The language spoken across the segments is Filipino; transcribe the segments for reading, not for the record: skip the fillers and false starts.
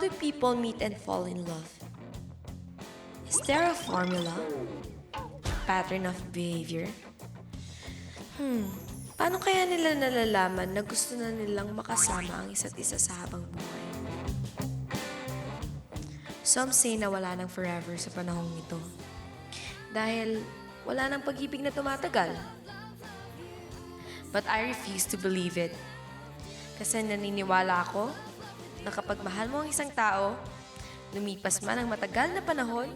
do people meet and fall in love? Is there a formula? Pattern of behavior? Paano kaya nila nalalaman na gusto na nilang makasama ang isa't isa sa habang buhay? Some say na wala nang forever sa panahong ito. Dahil wala nang pag-ibig na tumatagal. But I refuse to believe it. Kasi naniniwala ako na kapag mahal mo ang isang tao, lumipas man ang matagal na panahon,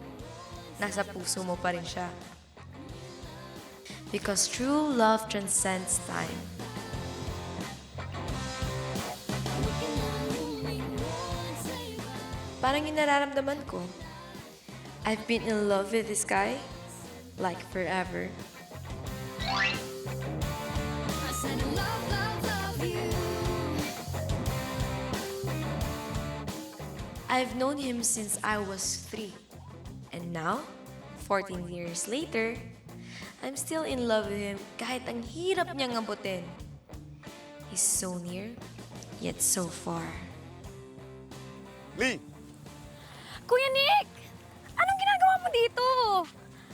nasa puso mo pa rin siya. Because true love transcends time. Parang yung nararamdaman ko, I've been in love with this guy like forever. I've known him since I was 3. And now, 14 years later, I'm still in love with him kahit ang hirap niyang abutin. He's so near, yet so far. Lee! Kuya Nick! Anong ginagawa mo dito?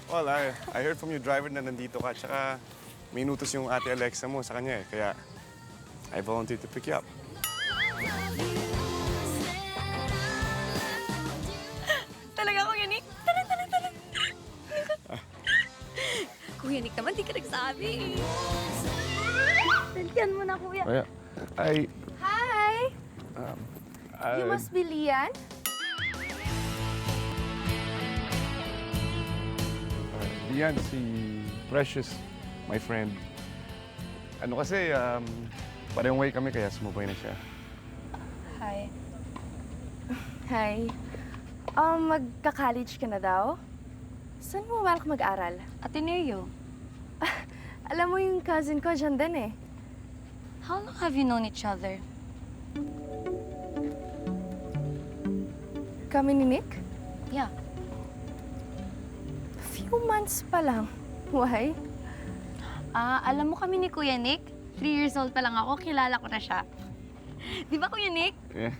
Well, I heard from your driver na nandito ka, tsaka may inutos yung ate Alexa mo sa kanya eh, kaya I volunteered to pick you up. Talaga, Kuya Nick? Tara. Kuya Nick naman, di ka nagsabi. Nandiyan mo na, Kuya. Oh, yeah. Hi! You I- must be Lian? Yan, si Precious, my friend. Ano kasi, parehong way kami kaya sumubay na siya. Hi. Hi. Magka-college ka na daw? Saan mo balak mag-aral? Ateneo, Alam mo yung cousin ko, dyan din eh. how long have you known each other? Kami ni Nick? Yeah. Few months pa lang. Why? Alam mo kami ni Kuya Nick? 3 years old pa lang ako, kilala ko na siya. Di ba, Kuya Nick? Yeah.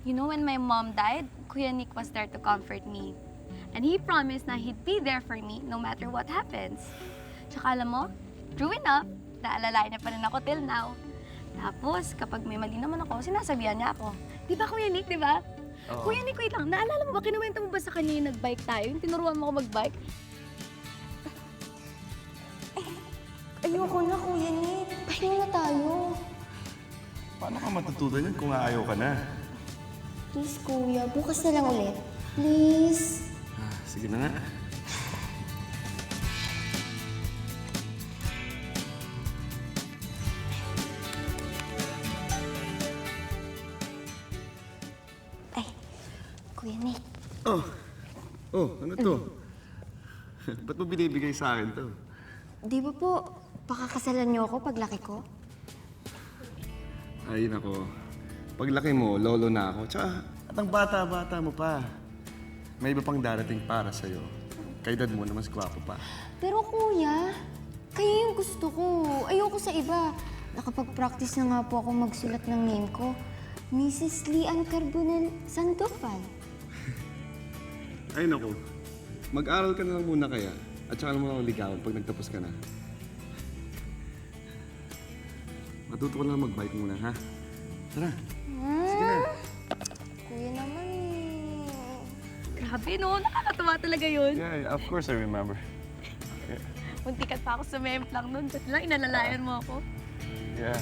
You know, when my mom died, Kuya Nick was there to comfort me. And he promised na he'd be there for me no matter what happens. Tsaka alam mo, true enough, naalalayan niya pa rin ako till now. Tapos, kapag may mali naman ako, sinasabihan niya ako. Di ba, Kuya Nick, di ba? Oo. Kuya Nick, wait lang. Naalala mo ba, kinuwento mo ba sa kanya yung nag-bike tayo? Yung tinuruan mo ako mag-bike? Ayoko na, Kuya Nick. Pahinga na tayo. Paano ka matutunan yan kung ayaw ka na? Please, Kuya. Bukas na lang ulit. Please. Sige na nga. Ay, Kuya Nick. Oh, ano to? Ba't mo binibigay sa akin to? Di ba po, pakakasalan niyo ako paglaki ko? Ay, nako. Paglaki mo, lolo na ako. Tsaka, at ang bata-bata mo pa. May iba pang darating para sa'yo. Kay dad mo na mas gwapo pa. Pero Kuya, kayo yung gusto ko. Ayoko sa iba. Nakapag-practice na nga po ako magsulat ng name ko. Mrs. Lian Carbonel Sandoval. Ay, nako. Mag-aral ka na lang muna kaya. At saka mo lang ligawan pag nagtapos ka na. Matuto ko lang mag-bike muna, ha? Tara. Sige na. Kuya naman eh. Grabe, no? Nakakatawa talaga yun. Yeah, of course I remember. Muntikat pa ako sa memplang nun. Ba't lang inalalayan mo ako? Yeah.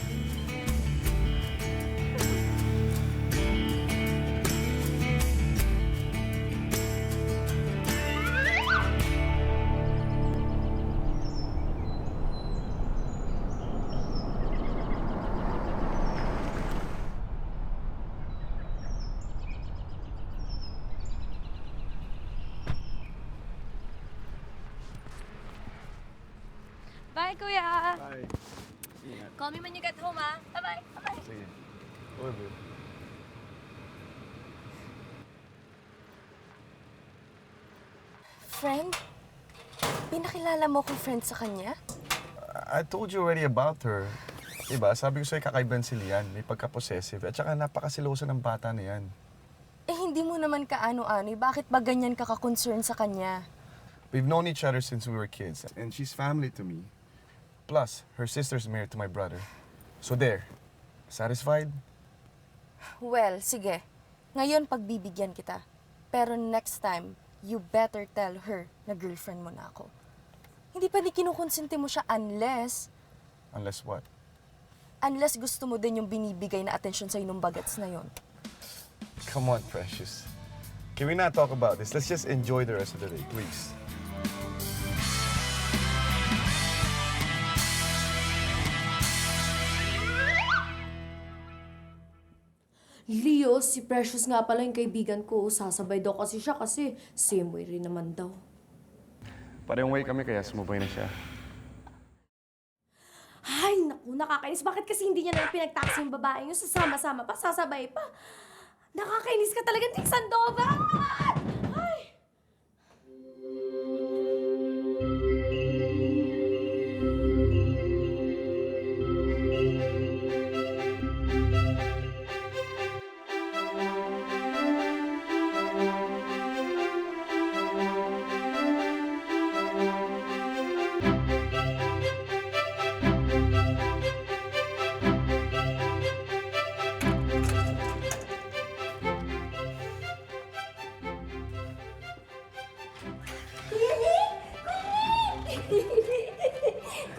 Bye, Kuya! Bye. Ingat. Call me when you get home, ah. Bye-bye! Bye-bye! Sige. Bye, babe. Friend? Pinakilala mo kong friend sa kanya? I told you already about her. Diba? Sabi ko sa'yo kakaiban si Lian. May pagka-possessive. At saka napakasiloso ng bata na yan. hindi mo naman kaano-ano, bakit ba ganyan ka ka-concern sa kanya? We've known each other since we were kids, and she's family to me. Plus, her sister's married to my brother. So there, satisfied? Well, sige. Ngayon pagbibigyan kita. Pero next time, you better tell her na girlfriend mo na ako. Hindi pwede kinukonsente mo siya Unless what? unless gusto mo din yung binibigay na atensyon sa'yo nung bagets na yon. Come on, Precious. Can we not talk about this? Let's just enjoy the rest of the day, please. Leo, si Precious nga pala yung kaibigan ko. Sasabay daw kasi siya kasi same way rin naman daw. Parehong way kami kaya sumabay na siya. Ay, naku, nakakainis. Bakit kasi hindi niya na pinagtaksi yung babae yung sasama-sama pa, sasabay pa? Nakakainis ka talaga, Ting Sandoval! Ay!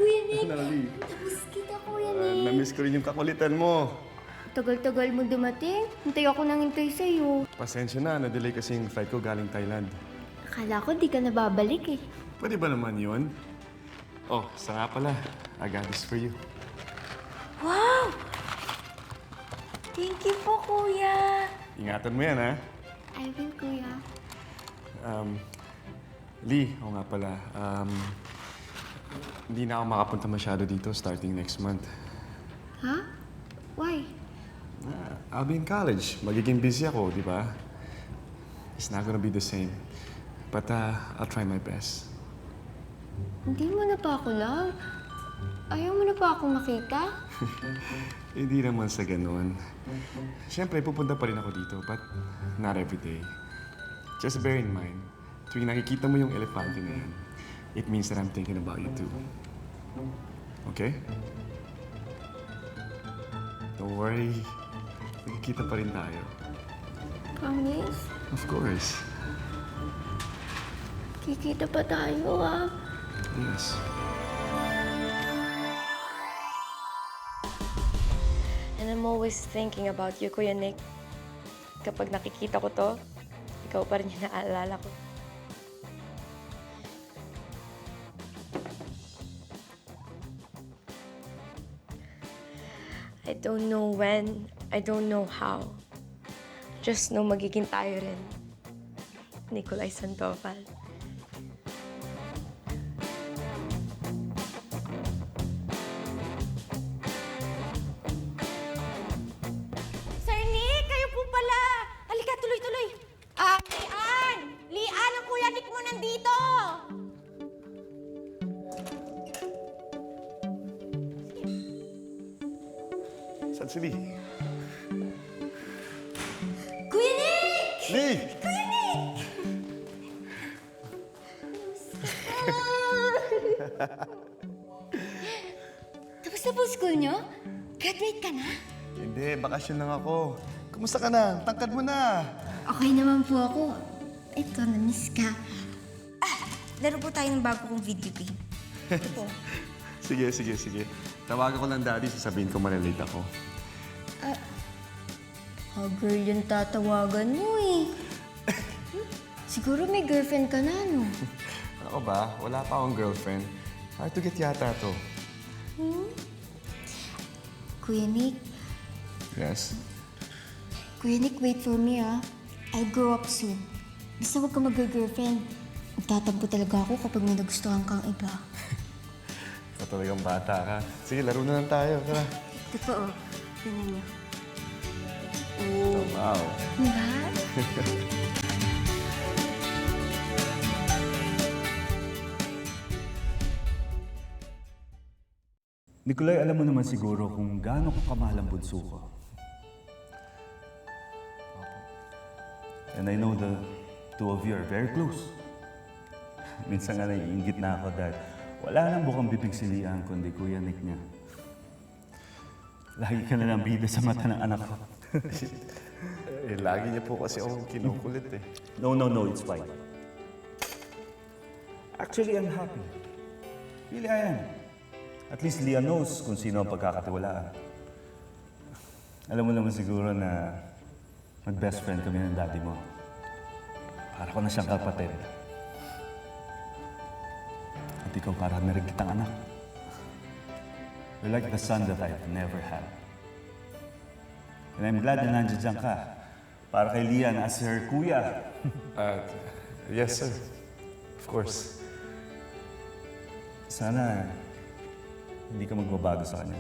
Kuya Nick, Nali, tapos kita, Kuya Nick. na-miss ko rin yung kakulitan mo. Tagal-tagal mo dumating. Hintay ako nang hintay sa'yo. Pasensya na, na-delay kasi yung flight ko galing Thailand. Akala ko di ka na babalik eh. Pwede ba naman yun? Oh, sa nga pala. I got this for you. Wow! Thank you po, Kuya. Ingatan mo yan, ha? I will, Kuya. Lee, oo nga pala. Hindi na ako makapunta masyado dito starting next month. Ha? Why? I'll be in college. Magiging busy ako, di ba? It's not gonna be the same. But I'll try my best. Hindi mo na pa ako love. Ayaw mo na pa ako makita? Hindi naman sa ganun. Siyempre, pupunta pa rin ako dito, but not every day. Just bear in mind, tuwing nakikita mo yung elepante na yan, it means that I'm thinking about you too. Okay? Don't worry. Nakikita pa rin tayo. Promise? Of course. Kikita pa tayo, ah. Yes. And I'm always thinking about you, Kuya Nick. Kapag nakikita ko to, ikaw pa rin yung naaalala ko. I don't know when, I don't know how. Just know magiging tayo rin. Nikolay Sandoval. Sir Nick, kayo po pala! Halika, tuloy-tuloy! Lian! Lian, ang Kuya Nick mo nandito! Saan si Lee? Kuya Nick! Lee! Tapos na po school nyo? Graduate ka na? Hindi, bakasyon lang ako. Kumusta ka na? Tangkad mo na. Okay naman po ako. Ito, na-miss ka. Laro po tayo ng bago kong video game. Sige. Tawagan ko lang daddy, sasabihin ko malilate ako. Girl yung tatawagan mo eh. Siguro may girlfriend ka na, no? Ako ba? Wala pa akong girlfriend. Hard to get yata to. Kuya Nick, Yes? Kuya Nick, wait for me ah. I'll grow up soon. Basta huwag ka mag-girlfriend. Magtatampo talaga ako kapag may nagustuhan kang iba. Ikaw talagang bata ka. Sige, laro na lang tayo. Tara. Totoo. Tingnan niyo. Oh, wow. Diba? Nikolay, alam mo naman siguro kung gaano ko kamahal ang bunso ko. And I know the two of you are very close. Minsan nga naiingit na ako dahil wala nang bukang bibig si Lian kundi Kuya Nick niya. Lagi ka na lang bida sa mata ng anak ko. Lagi niya po kasi akong kinukulit eh. No, it's fine. Actually, I'm happy. Really, I am. At least Lian knows kung sino ang pagkakatiwalaan. Alam mo naman siguro na mag-best friend kami ng daddy mo. Para ko na siyang kapatid. At ikaw para na rin kitang anak. You're like the son that I've never had. And I'm glad na nandiyan ka. Para kay Lian as her kuya. Yes, sir. Of course. Sana hindi ka magbabago sa kanya.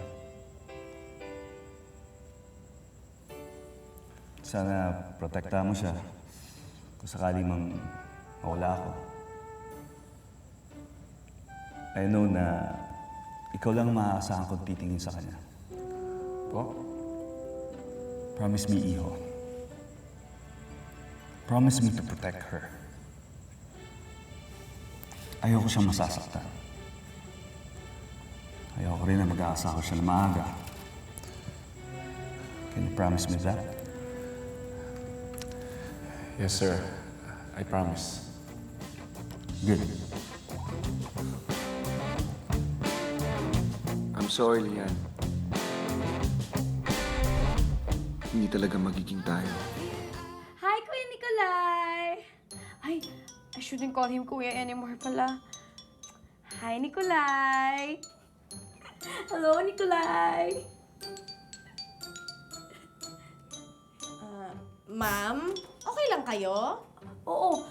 Sana protektahan mo siya kung sakaling mang mawala ako. I know na ikaw lang maaasahan kong titingin sa kanya. Po? Promise me, Iho. Promise me to protect her. Ayoko siyang masasaktan. Ayoko rin na mag-aasa ko siya na maaga. Can you promise me that? Yes, sir. I promise. Good. I'm sorry, Lian. Hindi talaga magiging tayo. Hi, Kuya Nikolai! Ay, I shouldn't call him Kuya anymore pala. Hi, Nikolai! Hello, Nikolai! Ma'am, okay lang kayo? Oo.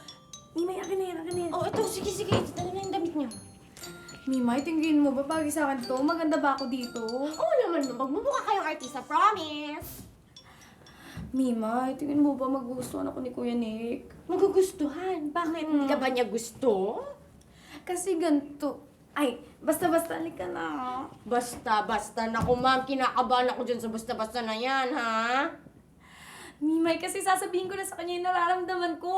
Mimay, akin na yan, akin na yan. Oh, ito, sige. Ito na yung damit niyo. Mimay, tingin mo ba bagay sa akin to? Maganda ba ako dito? Oo naman, magmumukha kayong artista, promise! Mimay, tingin mo ba magugustuhan ako ni Kuya Nick? Magugustuhan? Bakit? Hindi ka ba niya gusto? Kasi ganito. Ay, basta-basta, halika na. Basta. Naku, ma'am, kinakabahan ako dyan sa basta-basta na yan, ha? Mimay, kasi sasabihin ko na sa kanya yung nararamdaman ko.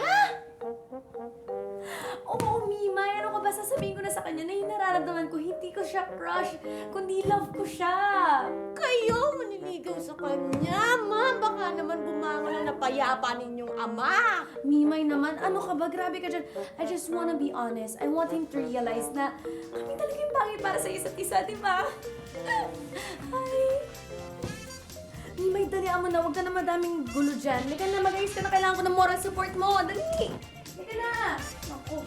Ha? Oo, Mimay, ano ka ba? Sasabihin ko na sa kanya na yung nararamdaman ko, hindi ko siya crush, kundi love ko siya. Kayo maniligaw sa kanya, ma'am. Baka naman bumangon na napayapa ninyong ama. Mimay naman, ano ka ba? Grabe ka dyan. I just wanna be honest. I want him to realize na kami talaga yung bagay para sa isa't isa, di ba? Ay. Mimay, dalihan mo na. Huwag ka na madaming gulo dyan. Halika na, mag-ayos ka na. Kailangan ko ng moral support mo. Dali! Halika na! Naku,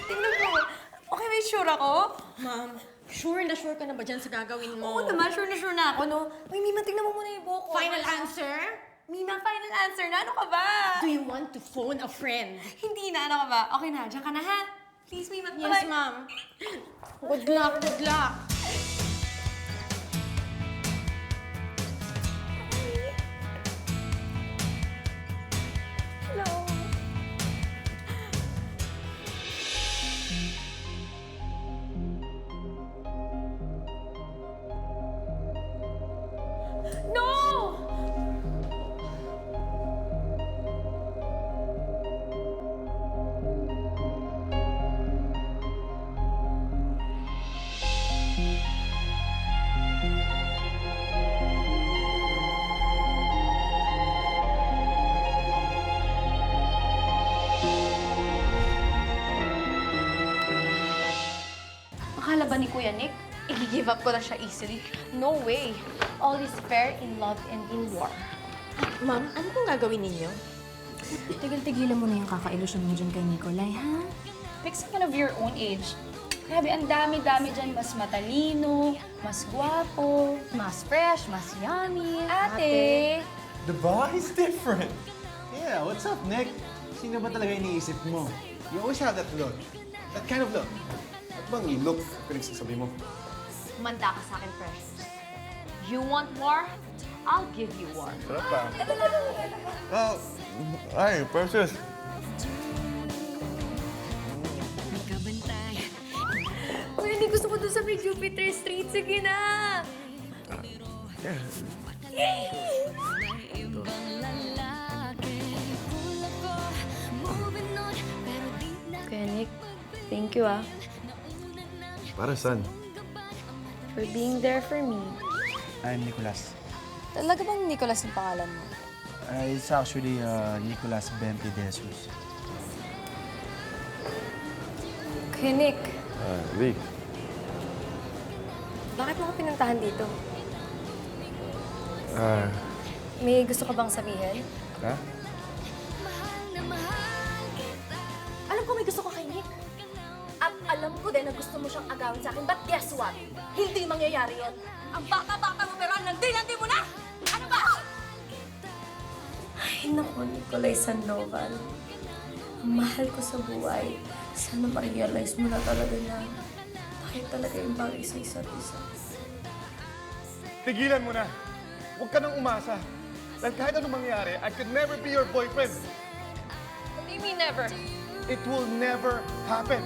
tingnan mo. Okay, may sure ako? Ma'am, sure ka na ba dyan sa gagawin mo? Oo naman, sure na ako, no? Uy, Mima, tingnan mo muna yung buhok ko. Final answer? Mima, final answer na. Ano ka ba? Do you want to phone a friend? Hindi na, ano ka ba? Okay na, diyan ka na, ha? Please, Mima. Yes, bye-bye. ma'am. Good luck. Hello. No! Akala ba ni Kuya Nick, i-give up ko na siya easily? No way. All is fair in love and in war. Ma'am, ano pong gagawin ninyo? Tigil-tigilan mo na yung kakailusyon mo dyan kay Nikolai, ha? Make someone of your own age. Grabe, ang dami-dami dyan. Mas matalino, mas gwapo, Mas fresh, mas yummy. ate. Diba? He's different. Yeah, what's up, Nick? Sino ba talaga iniisip mo? You always have that look. That kind of look. At bang look, pinagsasabi mo? Manda ka sa akin, fresh. You want war? I'll give you war. Sarap pa. Ay, precious. Uy, hindi gusto ko doon sa may Jupiter Street. Sige na. Yeah. Kuya Nick, thank you Para saan? for being there for me. I'm Nicolas. Talaga bang Nicolas ang pangalan mo? It's actually Nicolas Bempi de Jesus. Kuya Nick, Vic. bakit mo ko pinuntahan dito? Ah, May gusto ka bang sabihin? ha? Alam ko may gusto ka kay Nick. At alam ko din na gusto mo siyang agawin sa akin. But guess what? Hindi mangyayari yon. Ang bata-bata mo pero ang landi-landi mo na! Ano ba? Ay, naku, Nicolay Sandoval. Ang mahal ko sa buhay. Sana ma-realize mo na talaga na tayo talaga yung bagay sa isa't isa. Tigilan mo na. Huwag ka nang umasa. Dahil kahit anong mangyari, I could never be your boyfriend. What do you mean never? It will never happen.